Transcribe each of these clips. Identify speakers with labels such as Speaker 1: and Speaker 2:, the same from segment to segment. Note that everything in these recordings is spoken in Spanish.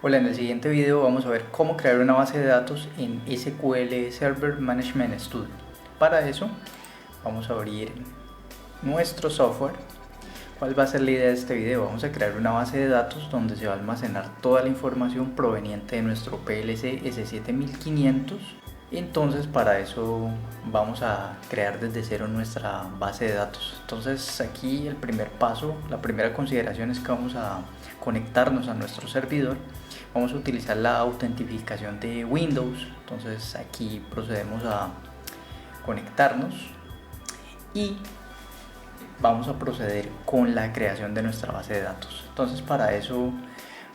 Speaker 1: Hola, en el siguiente video vamos a ver cómo crear una base de datos en SQL Server Management Studio. Para eso vamos a abrir nuestro software. ¿Cuál va a ser la idea de este video? Vamos a crear una base de datos donde se va a almacenar toda la información proveniente de nuestro PLC S7500. Entonces para eso vamos a crear desde cero nuestra base de datos. Entonces aquí el primer paso, la primera consideración es que vamos a conectarnos a nuestro servidor. Vamos a utilizar la autentificación de Windows. Entonces aquí procedemos a conectarnos y vamos a proceder con la creación de nuestra base de datos. Entonces para eso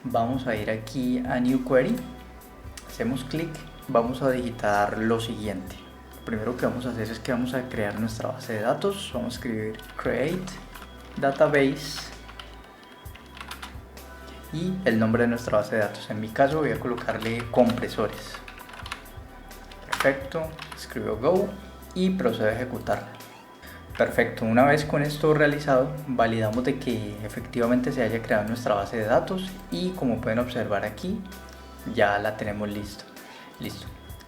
Speaker 1: vamos a ir aquí a New Query, hacemos clic, vamos a digitar lo siguiente. Lo primero que vamos a hacer es que vamos a crear nuestra base de datos. Vamos a escribir create database y el nombre de nuestra base de datos. En mi caso voy a colocarle compresores. Perfecto, escribo go y procedo a ejecutarla. Perfecto, una vez con esto realizado, validamos de que efectivamente se haya creado nuestra base de datos y como pueden observar aquí, ya la tenemos listo.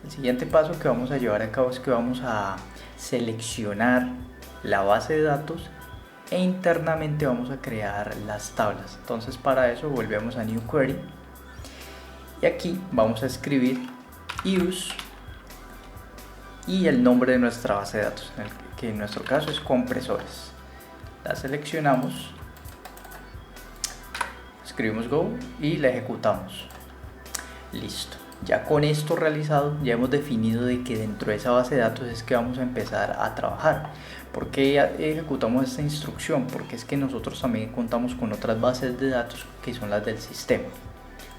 Speaker 1: El siguiente paso que vamos a llevar a cabo es que vamos a seleccionar la base de datos e internamente vamos a crear las tablas. Entonces para eso volvemos a New Query y aquí vamos a escribir use y el nombre de nuestra base de datos, que en nuestro caso es compresores. La seleccionamos, escribimos go y la ejecutamos. Listo. Ya con esto realizado, ya hemos definido de que dentro de esa base de datos es que vamos a empezar a trabajar. ¿Por qué ejecutamos esta instrucción? Porque es que nosotros también contamos con otras bases de datos que son las del sistema.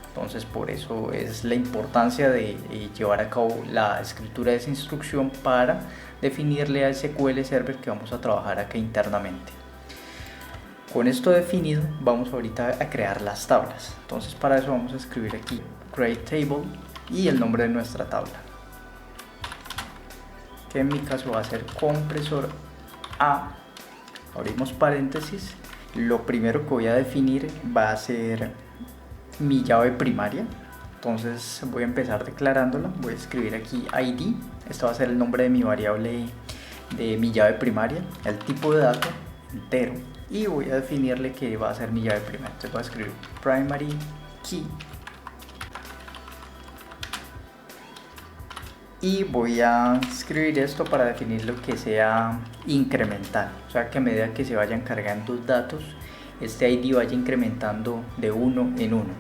Speaker 1: Entonces por eso es la importancia de llevar a cabo la escritura de esa instrucción para definirle al SQL Server que vamos a trabajar acá internamente. Con esto definido, vamos ahorita a crear las tablas. Entonces para eso vamos a escribir aquí create table y el nombre de nuestra tabla, que en mi caso va a ser compresor A. Abrimos paréntesis. Lo primero que voy a definir va a ser mi llave primaria. Entonces voy a empezar declarándola. Voy a escribir aquí ID. Esto va a ser el nombre de mi variable de mi llave primaria. El tipo de dato entero. Y voy a definirle que va a ser mi llave primaria. Entonces voy a escribir primary key. Y voy a escribir esto para definir lo que sea incremental. O sea que a medida que se vayan cargando datos, este ID vaya incrementando de uno en uno.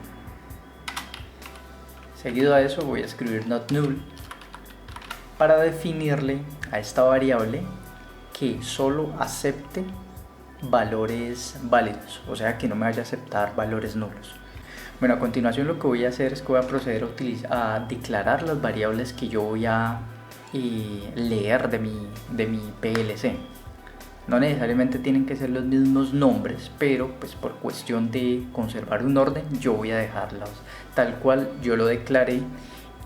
Speaker 1: Seguido a eso voy a escribir not null para definirle a esta variable que solo acepte valores válidos, o sea que no me vaya a aceptar valores nulos. Bueno, a continuación lo que voy a hacer es que voy a proceder a declarar las variables que yo voy a leer de mi PLC. No necesariamente tienen que ser los mismos nombres, pero pues por cuestión de conservar un orden, yo voy a dejarlos tal cual yo lo declaré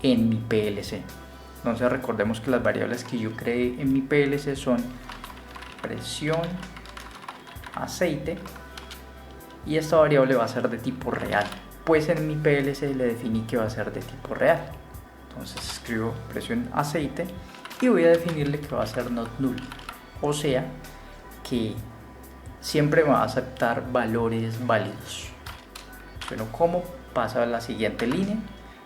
Speaker 1: en mi PLC. Entonces recordemos que las variables que yo creé en mi PLC son presión, aceite, y esta variable va a ser de tipo real. Pues en mi PLC le definí que va a ser de tipo real. Entonces escribo presión aceite y voy a definirle que va a ser not null, o sea que siempre va a aceptar valores válidos. Bueno, como pasa a la siguiente línea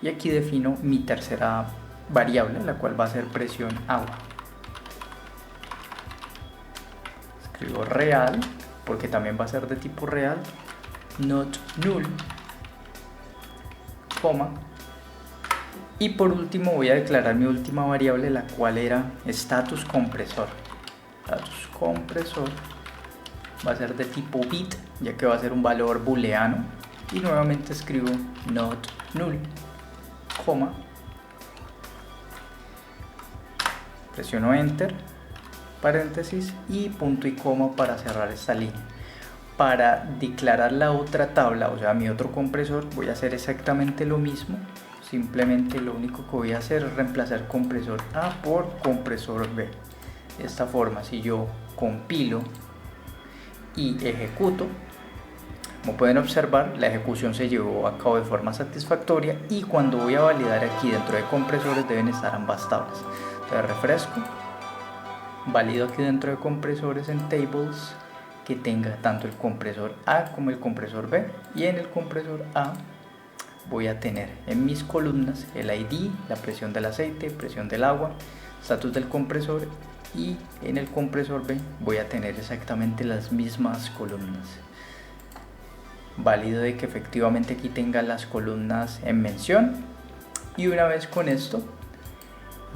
Speaker 1: y aquí defino mi tercera variable, la cual va a ser presión agua. Escribo real porque también va a ser de tipo real, not null, coma, y por último voy a declarar mi última variable, la cual era status compresor. Status compresor va a ser de tipo bit, ya que va a ser un valor booleano, y nuevamente escribo not null, coma, presiono enter, paréntesis y punto y coma para cerrar esta línea. Para declarar la otra tabla, o sea mi otro compresor, voy a hacer exactamente lo mismo. Simplemente lo único que voy a hacer es reemplazar compresor A por compresor B. De esta forma, si yo compilo y ejecuto, Como pueden observar, la ejecución se llevó a cabo de forma satisfactoria y cuando voy a validar aquí dentro de compresores deben estar ambas tablas. Entonces refresco, valido aquí dentro de compresores en tables que tenga tanto el compresor A como el compresor B, y en el compresor A voy a tener en mis columnas el ID, la presión del aceite, presión del agua, estatus del compresor, y en el compresor B voy a tener exactamente las mismas columnas. Válido de que efectivamente aquí tenga las columnas en mención, y una vez con esto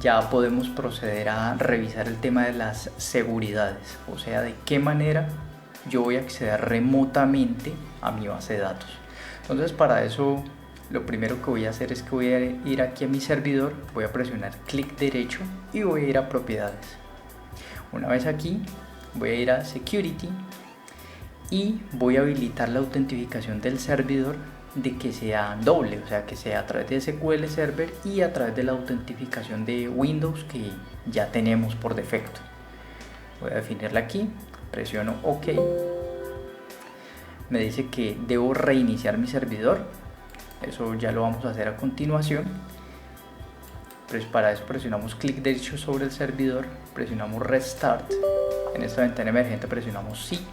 Speaker 1: ya podemos proceder a revisar el tema de las seguridades, o sea, de qué manera yo voy a acceder remotamente a mi base de datos. Entonces, para eso lo primero que voy a hacer es que voy a ir aquí a mi servidor, voy a presionar clic derecho y voy a ir a propiedades. Una vez aquí voy a ir a security y voy a habilitar la autentificación del servidor de que sea doble, o sea que sea a través de SQL Server y a través de la autentificación de Windows que ya tenemos por defecto. Voy a definirla aquí, presiono OK, me dice que debo reiniciar mi servidor, eso ya lo vamos a hacer a continuación. Pues para eso presionamos clic derecho sobre el servidor, presionamos Restart, en esta ventana emergente presionamos Sí,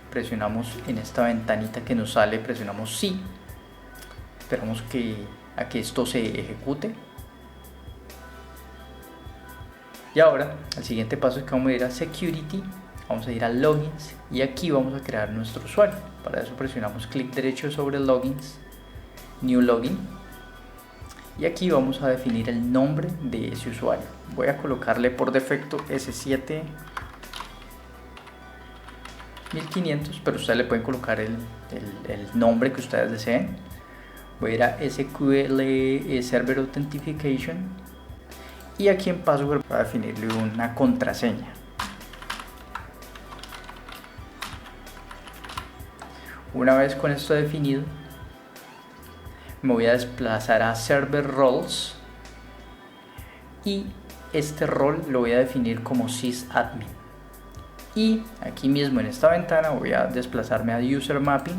Speaker 1: presionamos en esta ventanita que nos sale, presionamos Sí, esperamos a que esto se ejecute. Y ahora el siguiente paso es que vamos a ir a Security, vamos a ir a Logins y aquí vamos a crear nuestro usuario. Para eso presionamos clic derecho sobre Logins, New Login, y aquí vamos a definir el nombre de ese usuario. Voy a colocarle por defecto S7500, pero ustedes le pueden colocar el nombre que ustedes deseen. Voy a ir a SQL Server Authentication y aquí en Password voy a definirle una contraseña. Una vez con esto definido, me voy a desplazar a Server Roles y este rol lo voy a definir como sysadmin. Y aquí mismo en esta ventana voy a desplazarme a User Mapping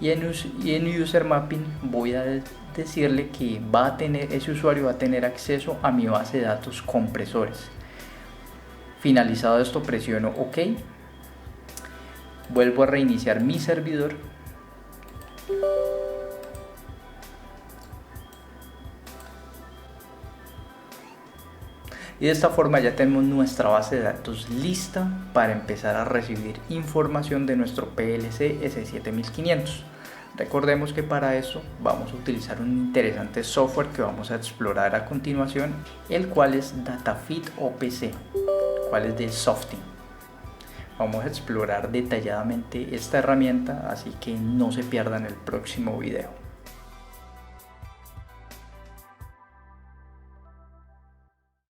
Speaker 1: y en User Mapping voy a decirle que ese usuario va a tener acceso a mi base de datos compresores. Finalizado esto presiono OK, vuelvo a reiniciar mi servidor y de esta forma ya tenemos nuestra base de datos lista para empezar a recibir información de nuestro PLC S7500. Recordemos que para eso vamos a utilizar un interesante software que vamos a explorar a continuación, el cual es DataFeed OPC, el cual es de Softing. Vamos a explorar detalladamente esta herramienta, así que no se pierdan el próximo video.